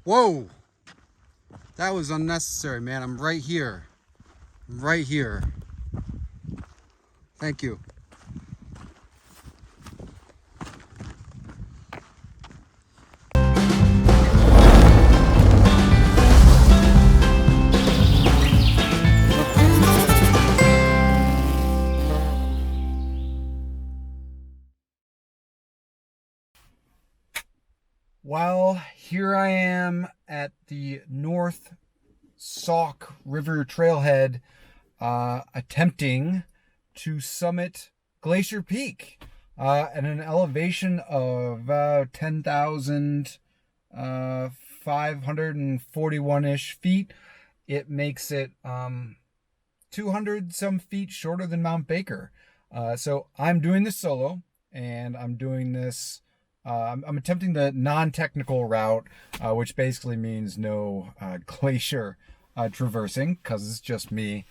Whoa! That was unnecessary, man. I'm right here. I'm right here. Thank you. Well, here I am at the North Sauk River Trailhead, attempting to summit Glacier Peak at an elevation of 10,541-ish feet. It makes it 200 some feet shorter than Mount Baker. So I'm doing this solo, and I'm doing this. I'm attempting the non-technical route, which basically means no glacier traversing, because it's just me.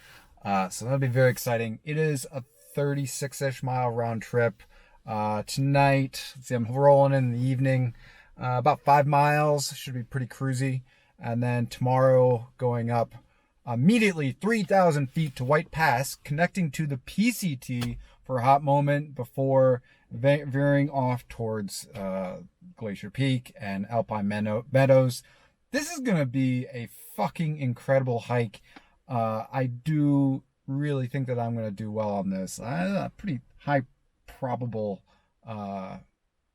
So that'll be very exciting. It is a 36-ish mile round trip. Tonight, let's see, I'm rolling in the evening, about 5 miles, should be pretty cruisy. And then tomorrow, going up immediately 3,000 feet to White Pass, connecting to the PCT for a hot moment before veering off towards Glacier Peak and Alpine Meadows. This is going to be a fucking incredible hike. I do really think that I'm going to do well on this. A pretty high probable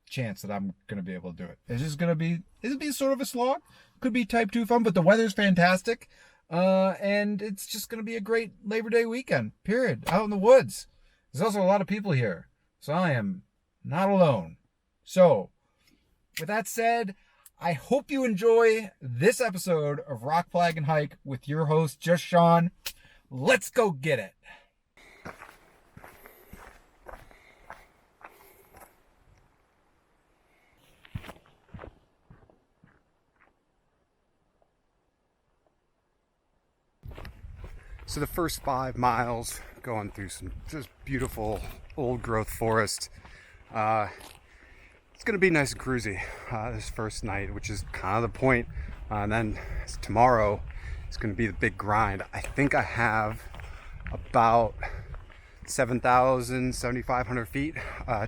chance that I'm going to be able to do it. It's just going to be, it'll be sort of a slog. Could be type 2 fun, but the weather's fantastic. And it's just going to be a great Labor Day weekend, period, out in the woods. There's also a lot of people here, so I am not alone. So, with that said, I hope you enjoy this episode of Rock Flag and Hike with your host, Just Sean. Let's go get it. So the first 5 miles going through some just beautiful old growth forest. It's going to be nice and cruisy this first night, which is kind of the point. And then tomorrow is going to be the big grind. I think I have about 7,500 feet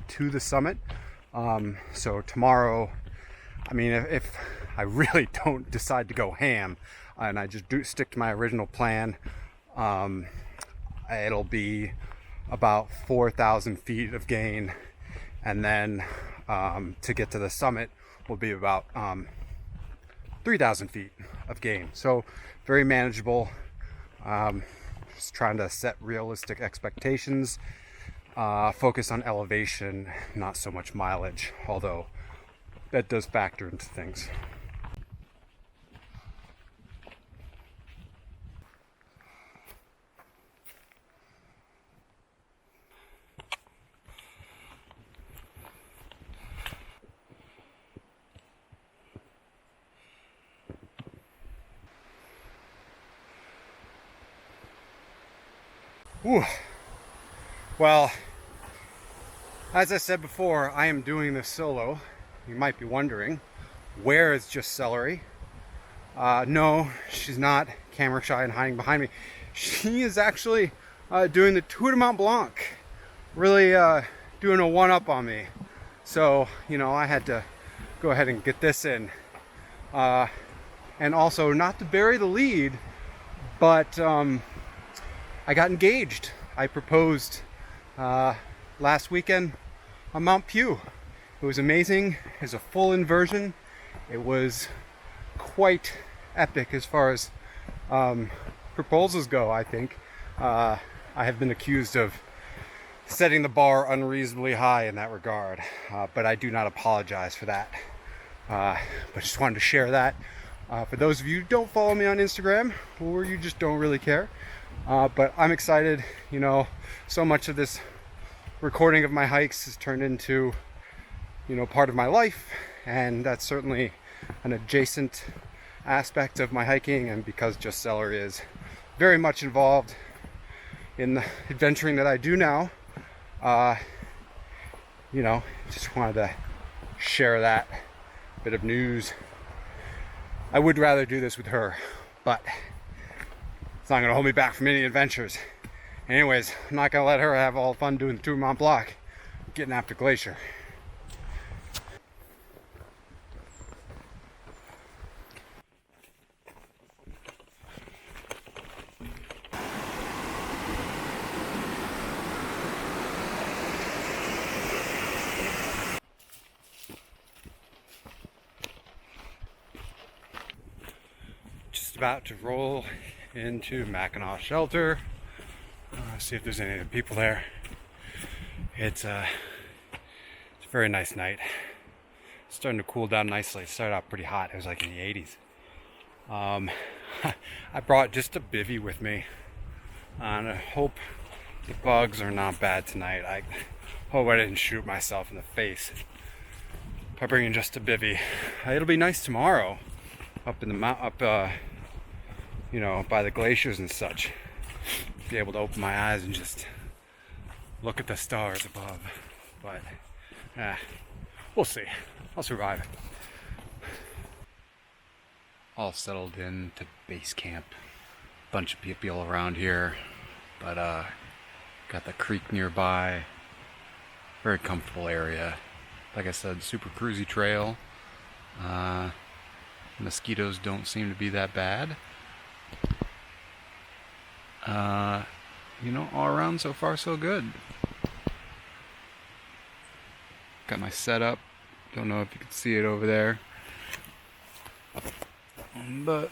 to the summit. So tomorrow, I mean, if I really don't decide to go ham and I just do stick to my original plan, it'll be about 4,000 feet of gain, and then to get to the summit will be about 3,000 feet of gain. So very manageable. Just trying to set realistic expectations, focus on elevation, not so much mileage, although that does factor into things. Whew. Well, as I said before, I am doing this solo. You might be wondering, where is Just Celery? No, she's not camera shy and hiding behind me. She is actually doing the Tour de Mont Blanc, really doing a one-up on me. So, you know, I had to go ahead and get this in. And also, not to bury the lead, but I got engaged. I proposed last weekend on Mount Pew. It was amazing. It was a full inversion. It was quite epic as far as proposals go, I think. I have been accused of setting the bar unreasonably high in that regard, but I do not apologize for that. But just wanted to share that. For those of you who don't follow me on Instagram, or you just don't really care, but I'm excited. You know, so much of this recording of my hikes has turned into, you know, part of my life, and that's certainly an adjacent aspect of my hiking. And because Just Celery is very much involved in the adventuring that I do now, you know, just wanted to share that bit of news. I would rather do this with her, but it's not gonna hold me back from any adventures. Anyways, I'm not gonna let her have all the fun doing the Tour Mont Blanc, getting after Glacier. Just about to roll into Mackinac Shelter. See if there's any other people there. It's a very nice night. It's starting to cool down nicely. It started out pretty hot. It was like in the 80s. I brought just a bivvy with me, and I hope the bugs are not bad tonight. I hope I didn't shoot myself in the face by bringing just a bivvy. It'll be nice tomorrow, up in the you know, by the glaciers and such. Be able to open my eyes and just look at the stars above. But we'll see. I'll survive. All settled in to base camp. Bunch of people around here, but got the creek nearby. Very comfortable area. Like I said, super cruisy trail. Mosquitoes don't seem to be that bad. You know, all around so far so good. Got my setup. Don't know if you can see it over there. But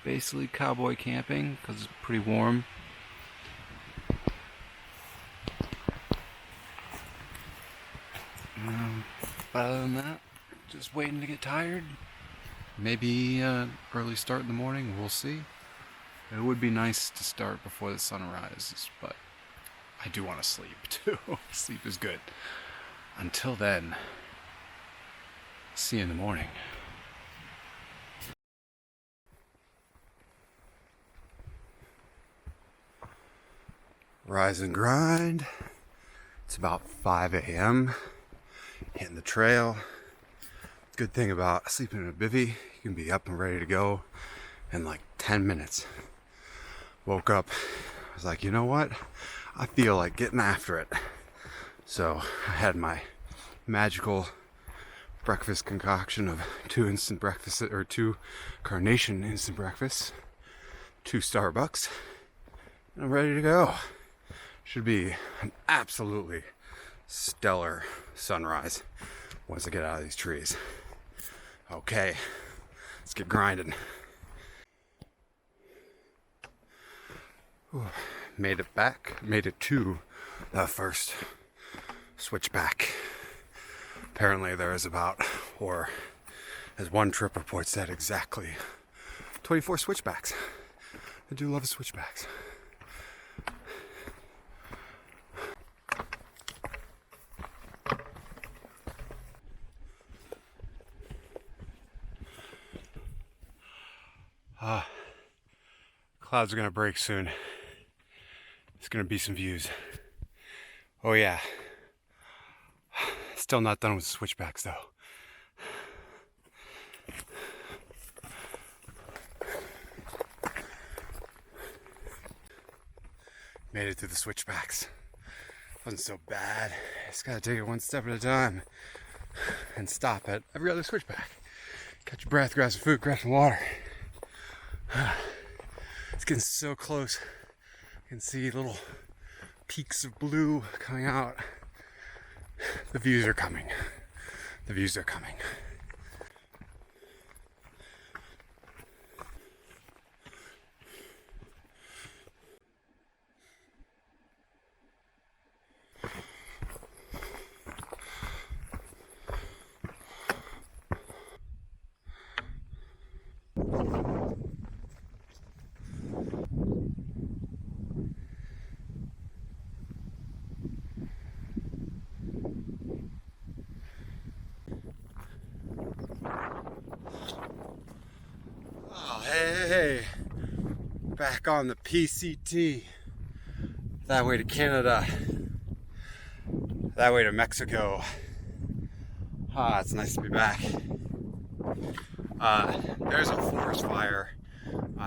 basically cowboy camping because it's pretty warm. Other than that, just waiting to get tired. Maybe early start in the morning, we'll see. It would be nice to start before the sun rises, but I do want to sleep too. Sleep is good. Until then, see you in the morning. Rise and grind. It's about 5 a.m. Hitting the trail. Good thing about sleeping in a bivvy, you can be up and ready to go in like 10 minutes. Woke up, I was like, you know what? I feel like getting after it. So I had my magical breakfast concoction of 2 instant breakfasts, or 2 carnation instant breakfasts, 2 Starbucks, and I'm ready to go. Should be an absolutely stellar sunrise once I get out of these trees. Okay, let's get grinding. Ooh, made it to the first switchback. Apparently there is about, or as one trip report said, exactly 24 switchbacks. I do love switchbacks. Clouds are gonna break soon. It's gonna be some views. Oh yeah. Still not done with the switchbacks though. Made it through the switchbacks. Wasn't so bad. Just gotta take it one step at a time and stop at every other switchback. Catch your breath, grab some food, grab some water. It's getting so close. You can see little peaks of blue coming out. The views are coming. The views are coming. Hey, back on the PCT, that way to Canada, that way to Mexico. It's nice to be back. There's a forest fire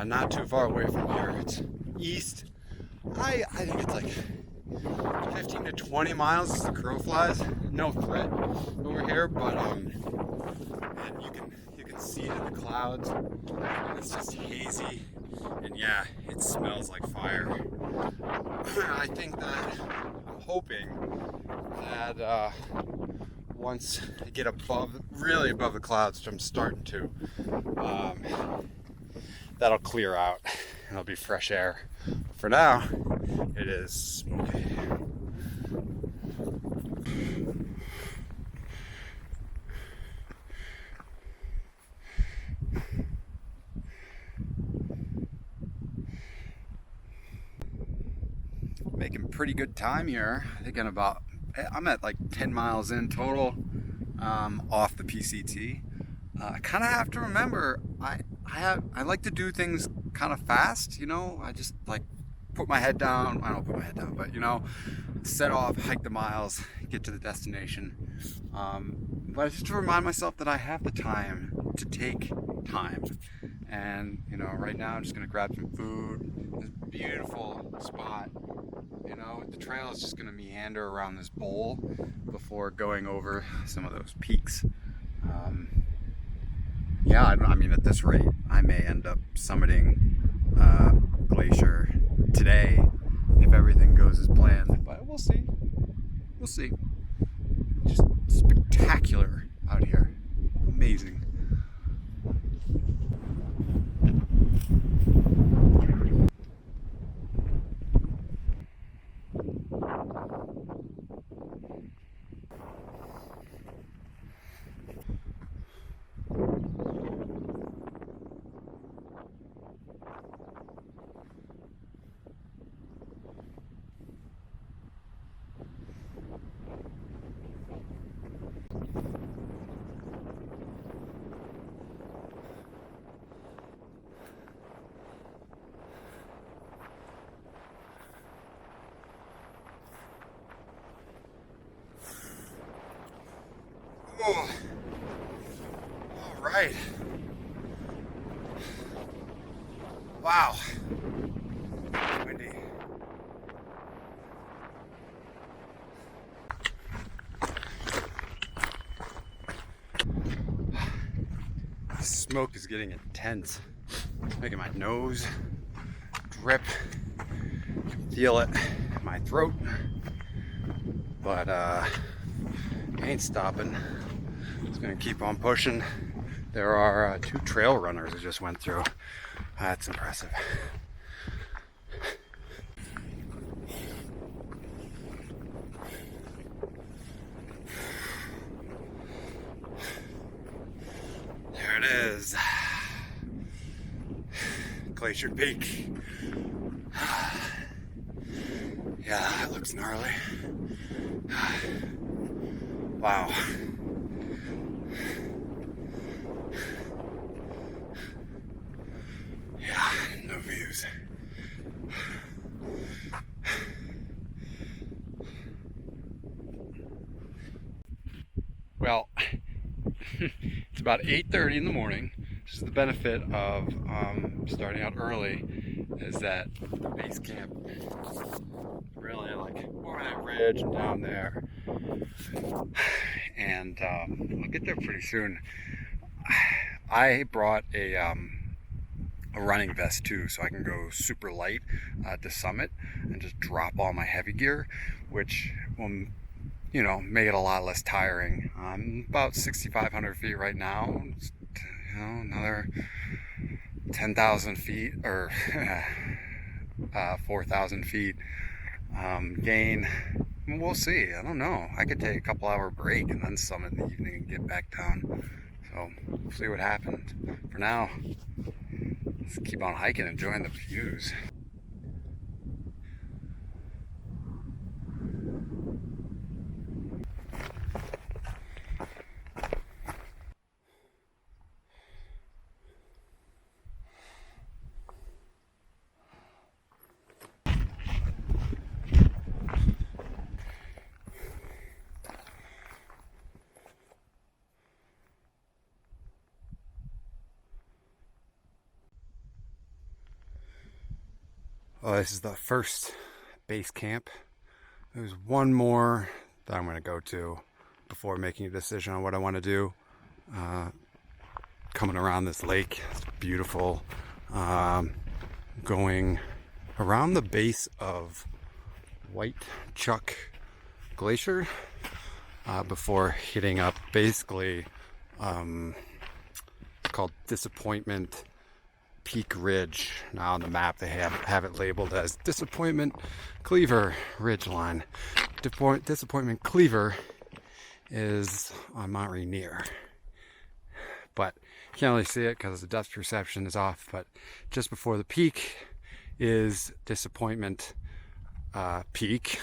not too far away from here. It's east. I think it's like 15 to 20 miles as the crow flies. No threat over here, but and you can see it in the clouds. And it's just hazy, and yeah, it smells like fire. I think that I'm hoping that once I get really above the clouds, which I'm starting to, that'll clear out and it'll be fresh air. But for now, it is smoky. Making pretty good time here. I think I'm at like 10 miles in total off the PCT. I kind of have to remember, I like to do things kind of fast, you know. I just like put my head down. I don't put my head down, but you know, set off, hike the miles, get to the destination. But just to remind myself that I have the time to take time. And you know, right now I'm just gonna grab some food. This beautiful spot. You know, the trail is just gonna meander around this bowl before going over some of those peaks. Yeah, I mean, at this rate, I may end up summiting Glacier today if everything goes as planned. But we'll see. We'll see. Just spectacular out here. Amazing. Oh. All right. Wow. Windy. The smoke is getting intense, making my nose drip. I can feel it in my throat, but ain't stopping. Just gonna keep on pushing. There are 2 trail runners I just went through. That's impressive. There it is. Glacier Peak. Yeah, that looks gnarly. Wow. Yeah, no views. Well, it's about 8:30 in the morning. This is the benefit of starting out early, is that the base camp really like over that ridge and down there. And I'll get there pretty soon. I brought a running vest too, so I can go super light at the summit and just drop all my heavy gear, which will, you know, make it a lot less tiring. I'm about 6,500 feet right now. You know, another 10,000 feet or 4,000 feet gain. We'll see. I don't know. I could take a couple-hour break and then summit in the evening and get back down. So we'll see what happens. For now, let's keep on hiking, enjoying the views. Oh, this is the first base camp. There's one more that I'm going to go to before making a decision on what I want to do. Coming around this lake, it's beautiful. Going around the base of White Chuck Glacier before hitting up basically it's called Disappointment Peak Ridge. Now on the map they have it labeled as Disappointment Cleaver Ridgeline. Disappointment Cleaver is on Mount Rainier, but you can't really see it because the depth perception is off. But just before the peak is Disappointment Peak,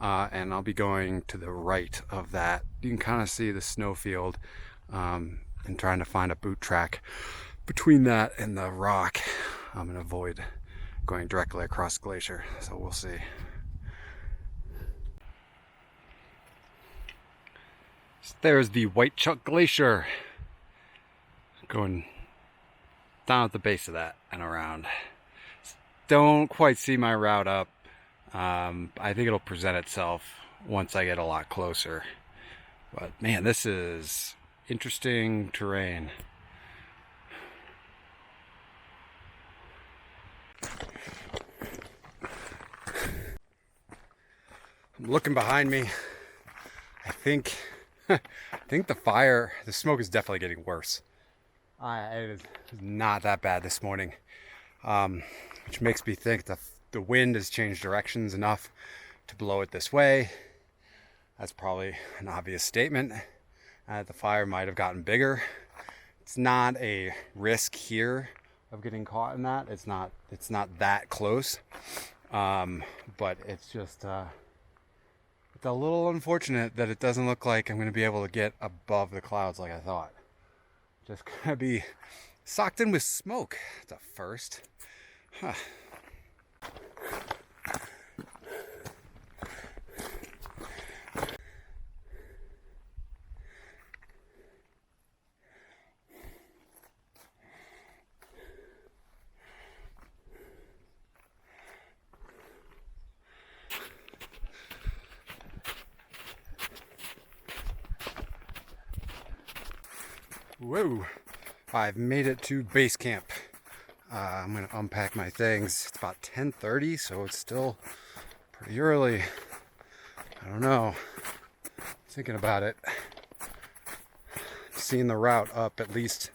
and I'll be going to the right of that. You can kind of see the snowfield, and trying to find a boot track between that and the rock. I'm going to avoid going directly across the glacier, so we'll see. So there's the White Chuck Glacier, going down at the base of that and around. Don't quite see my route up. I think it'll present itself once I get a lot closer. But man, this is interesting terrain. I'm looking behind me. I think the smoke is definitely getting worse. It is not that bad this morning, which makes me think the wind has changed directions enough to blow it this way. That's probably an obvious statement. The fire might have gotten bigger. It's not a risk here of getting caught in that. It's not that close, but it's just it's a little unfortunate that it doesn't look like I'm going to be able to get above the clouds like I thought. Just gonna be socked in with smoke. It's a first. Huh. Whoa, I've made it to base camp. I'm gonna unpack my things. It's about 10:30, so it's still pretty early. I don't know. Thinking about it. Seeing the route up at least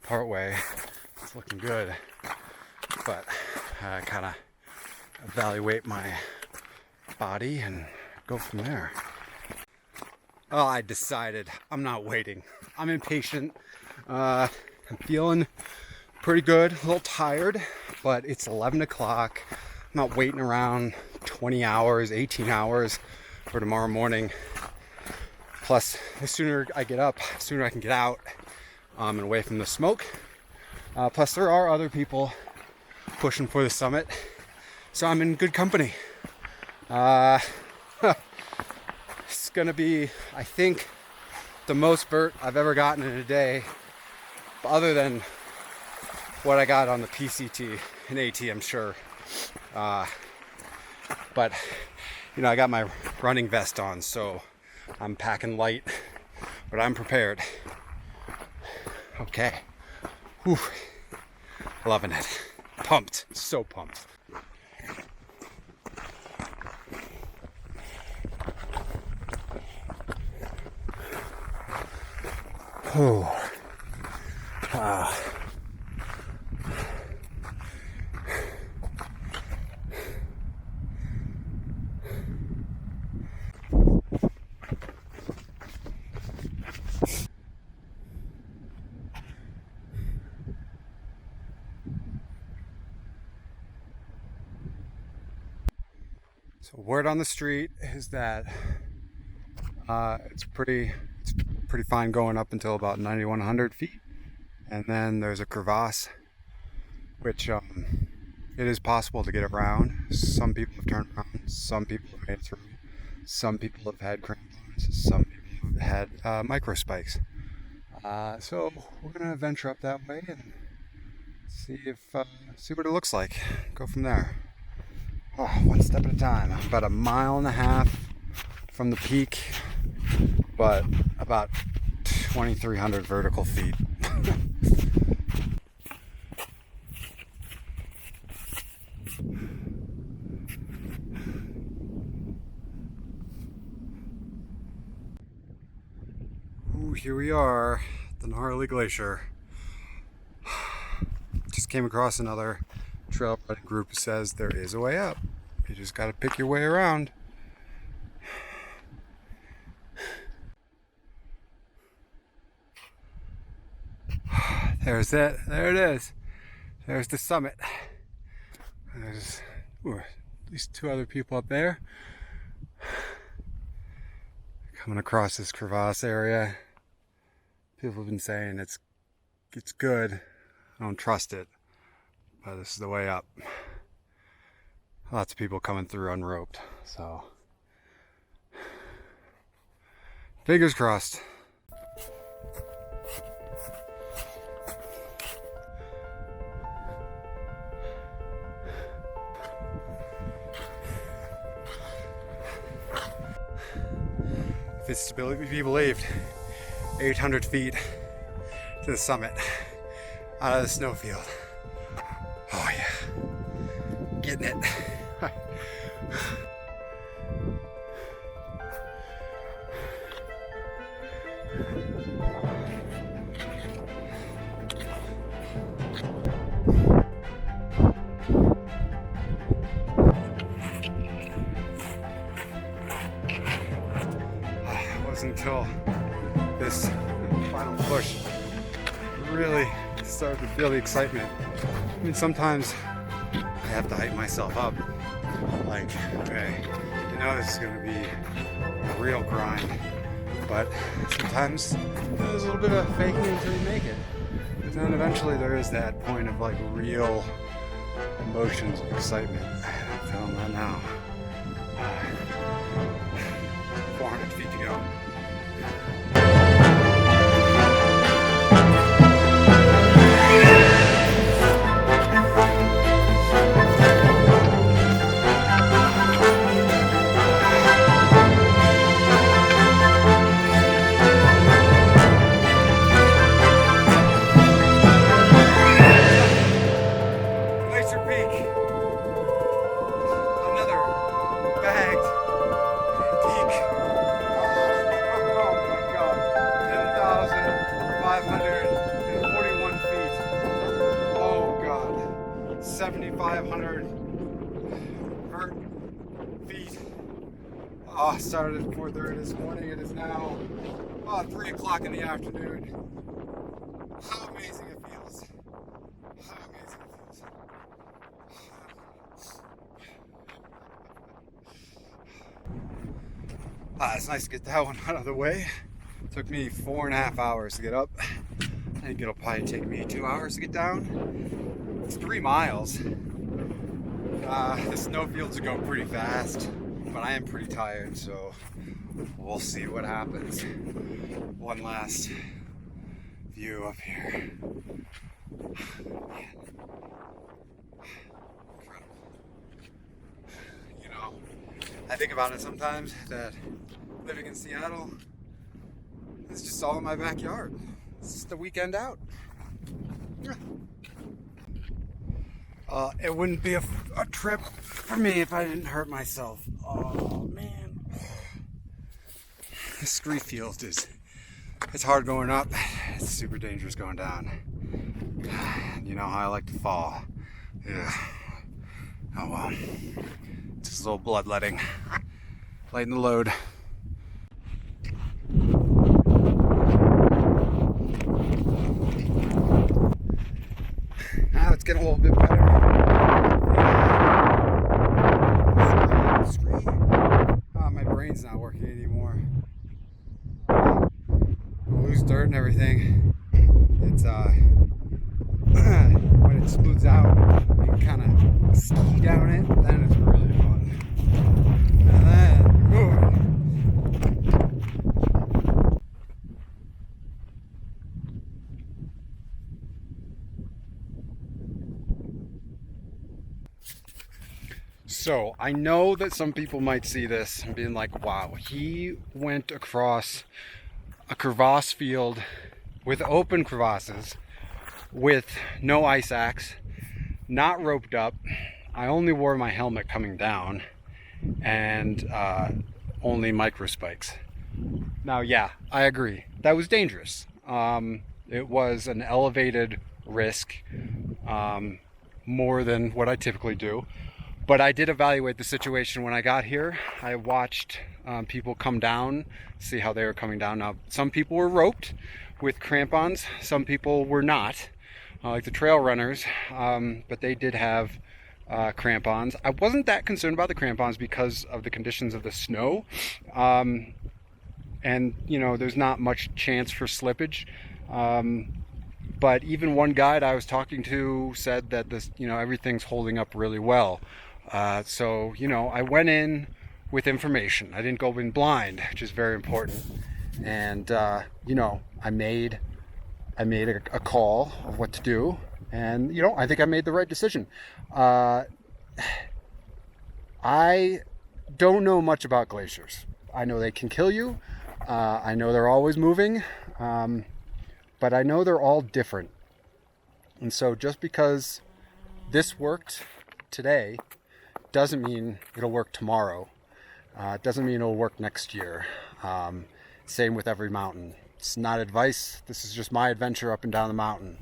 partway. It's looking good. But I kind of evaluate my body and go from there. Oh, I decided I'm not waiting. I'm impatient. I'm feeling pretty good, a little tired, but it's 11 o'clock. I'm not waiting around 20 hours, 18 hours for tomorrow morning. Plus, the sooner I get up, the sooner I can get out and away from the smoke. Plus, there are other people pushing for the summit, so I'm in good company. It's gonna be, I think, the most vert I've ever gotten in a day, other than what I got on the PCT and AT, I'm sure. But you know, I got my running vest on, so I'm packing light, but I'm prepared. Okay. Whew. Loving it. Pumped. So pumped. Oh. So word on the street is that it's pretty fine going up until about 9,100 feet, and then there's a crevasse, which it is possible to get around. Some people have turned around, some people have made it through, some people have had crampons, some people have had micro spikes. So we're gonna venture up that way and see what it looks like. Go from there. Oh, one step at a time. I'm about 1.5 miles from the peak, but about 2,300 vertical feet. Ooh, here we are, the gnarly glacier. Just came across another trail running group who says there is a way up. You just got to pick your way around. There's it. There it is. There's the summit. There's at least 2 other people up there. Coming across this crevasse area. People have been saying it's good. I don't trust it, but this is the way up. Lots of people coming through unroped, so fingers crossed. If it's to be believed, 800 feet to the summit, out of the snowfield. Oh yeah, getting it. It wasn't until this final push really started to feel the excitement. I mean, sometimes I have to hype myself up. Like, okay, you know this is gonna be a real grind, but sometimes there's a little bit of faking until you make it. But then eventually there is that point of like real emotions of excitement. I'm feeling that now. 400 feet to go. Glacier Peak. Another bagged peak. Oh my God. 10,541 feet. Oh God. 7,500 feet. Oh, started at 4:30 this morning. It is now 3 o'clock in the afternoon. How amazing it feels. How amazing it feels. It's nice to get that one out of the way. It took me 4.5 hours to get up. I think it'll probably take me 2 hours to get down. It's 3 miles. The snowfields are going pretty fast, but I am pretty tired, so we'll see what happens. One last view up here. Incredible. You know, I think about it sometimes that living in Seattle, it's just all in my backyard. It's just a weekend out. It wouldn't be a trip for me if I didn't hurt myself. Oh man. This street field it's hard going up. It's super dangerous going down. You know how I like to fall. Yeah. Oh well. Just a little bloodletting. Lighten the load. Now it's getting a little bit better. My brain's not working anymore. I lose dirt and everything. It's when it smooths out, you can kind of ski down it. Then it's really fun. And then, ooh. So I know that some people might see this and being like, wow, he went across a crevasse field with open crevasses with no ice axe, not roped up. I only wore my helmet coming down and only micro spikes. Now, yeah, I agree. That was dangerous. It was an elevated risk, more than what I typically do. But I did evaluate the situation when I got here. I watched people come down, see how they were coming down. Now, some people were roped with crampons. Some people were not, like the trail runners, but they did have crampons. I wasn't that concerned about the crampons because of the conditions of the snow. And, you know, there's not much chance for slippage. But even one guide I was talking to said that this, you know, everything's holding up really well. So, you know, I went in with information. I didn't go in blind, which is very important. And, you know, I made a call of what to do. And, you know, I think I made the right decision. I don't know much about glaciers. I know they can kill you. I know they're always moving. But I know they're all different. And so just because this worked today doesn't mean it'll work tomorrow. It doesn't mean it'll work next year. Same with every mountain. It's not advice. This is just my adventure up and down the mountain.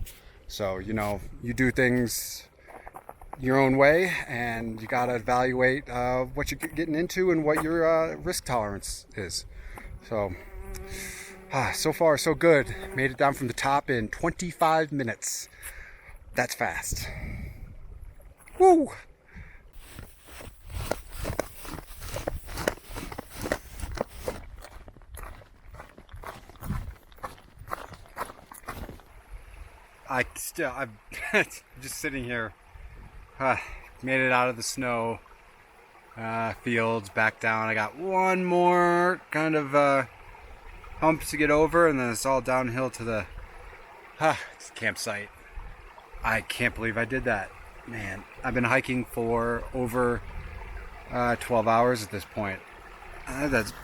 So, you know, you do things your own way, and you got to evaluate what you're getting into and what your risk tolerance is. So, so far so good. Made it down from the top in 25 minutes. That's fast. Woo! I'm just sitting here. Made it out of the snow fields, back down. I got one more kind of hump to get over, and then it's all downhill to the campsite. I can't believe I did that. Man, I've been hiking for over 12 hours at this point. That's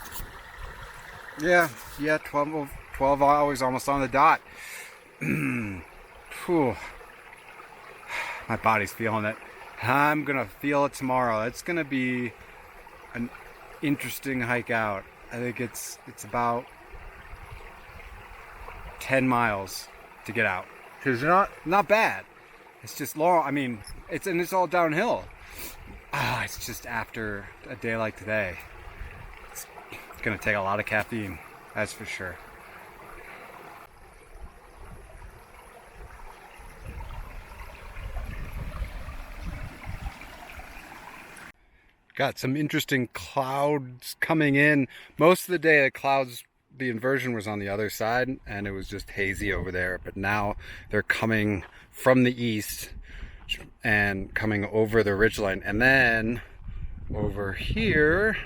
12 hours almost on the dot. Whew. My body's feeling it. I'm gonna feel it tomorrow. It's gonna be an interesting hike out. I think it's about 10 miles to get out. It's not bad. It's just long. I mean, it's all downhill. It's just after a day like today. It's gonna take a lot of caffeine, that's for sure. Got some interesting clouds coming in. Most of the day, the inversion was on the other side, and it was just hazy over there. But now they're coming from the east and coming over the ridgeline. And then over here,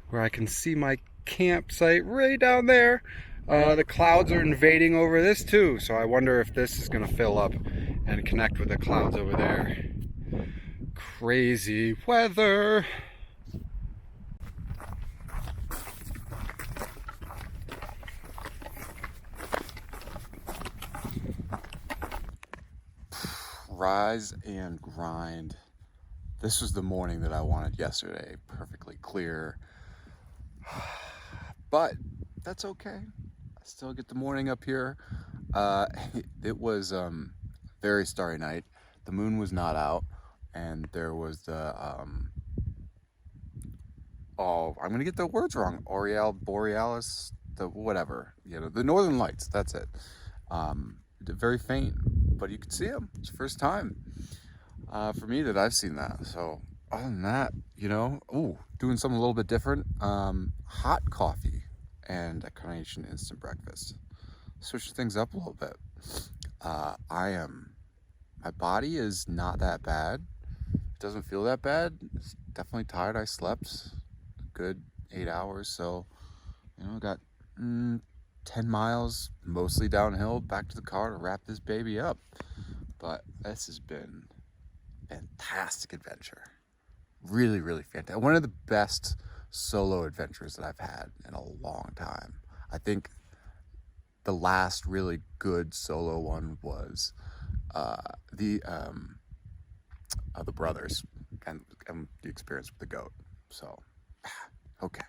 where I can see my campsite right down there, the clouds are invading over this too. So I wonder if this is going to fill up and connect with the clouds over there. Crazy weather. Rise and grind. This was the morning that I wanted yesterday. Perfectly clear. But that's okay. I still get the morning up here. It was very starry night. The moon was not out. And there was the, I'm going to get the words wrong. Borealis, the whatever, you know, the Northern Lights, that's it. Very faint, but you could see them. It's the first time for me that I've seen that. So other than that, you know, doing something a little bit different. Hot coffee and a carnation instant breakfast. Switch things up a little bit. My body is not that bad. It doesn't feel that bad. It's definitely tired. I slept a good 8 hours, so you know, got 10 miles, mostly downhill, back to the car to wrap this baby up. But this has been a fantastic adventure. Really, really fantastic. One of the best solo adventures that I've had in a long time. I think the last really good solo one was uh, the the brothers and the experience with the goat. So, okay.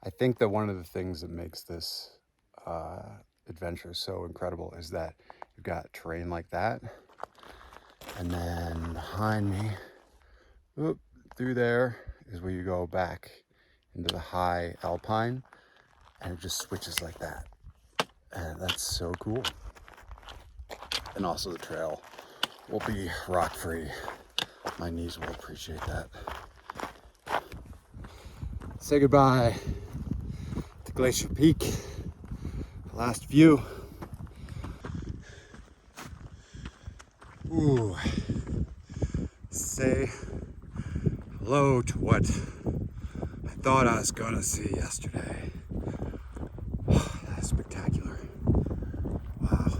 I think that one of the things that makes this adventure so incredible is that you've got terrain like that, and then behind me, whoop, through there is where you go back into the high alpine, and it just switches like that, and that's so cool. And also the trail will be rock free. My knees will appreciate that. Say goodbye to Glacier Peak. Last view. Ooh. Say hello to what I thought I was gonna see yesterday. That's spectacular. Wow.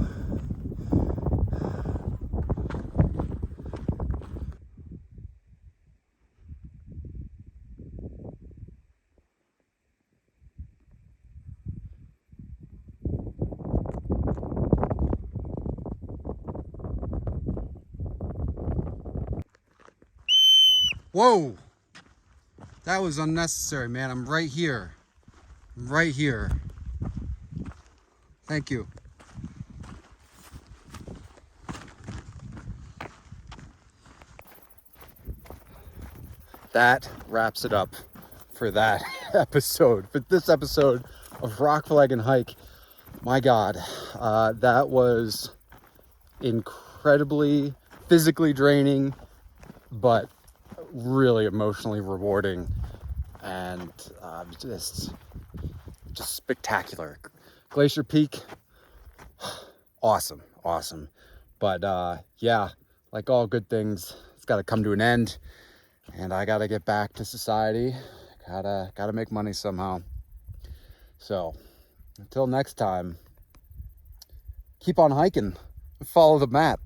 Whoa! That was unnecessary, man. I'm right here. I'm right here. Thank you. That wraps it up for that episode. For this episode of Rock Flag and Hike. My God, that was incredibly physically draining, but really emotionally rewarding, and just spectacular. Glacier Peak, awesome. But yeah, like all good things, it's got to come to an end, and I got to get back to society. Gotta make money somehow. So until next time, keep on hiking, follow the map.